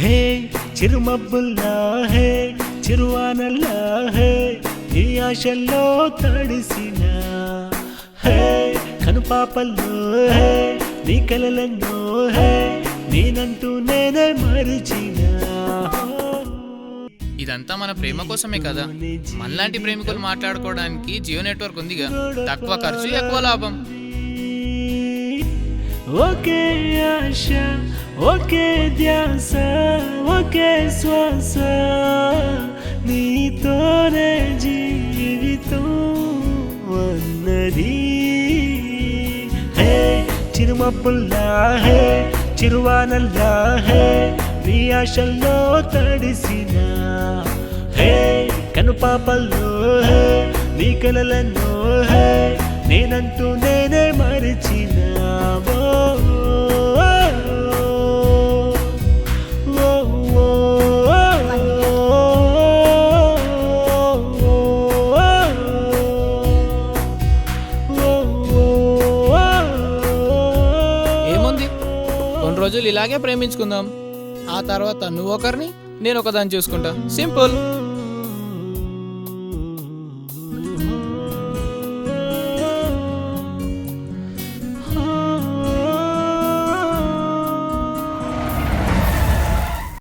హే చిరుమబ్బుల్లా హే చిరువానల్లా హే నీ ఆశల్లో తడిసిన హే కనుపాపల్లో హే నీ కలలన్నో హే నేనంటూ నేనే మరిచిన. ఇదంతా మన ప్రేమ కోసమే కదా. మనలాంటి ప్రేమికులు మాట్లాడుకోవడానికి జియో నెట్వర్క్ ఉందిగా. తక్కువ ఖర్చు ఎక్కువ లాభం. ఒకే ఆశ ఒకే ధ్యాస ఒకే శ్వాస నీతోనే జీవితం అన్నది. హే చిరుమబ్బుల్లా హే చిరువానల్లా హే నీ ఆశల్లో తడిసిన హే కనుపాపల్లో హే నీ కలలన్నో హే నేనంటూ నేనే మరిచిన. ఏముంది, కొన్ని రోజులు ఇలాగే ప్రేమించుకుందాం. ఆ తర్వాత నువ్వు ఒకరిని నేను ఒకదాన్ని చూసుకుంటా. సింపుల్.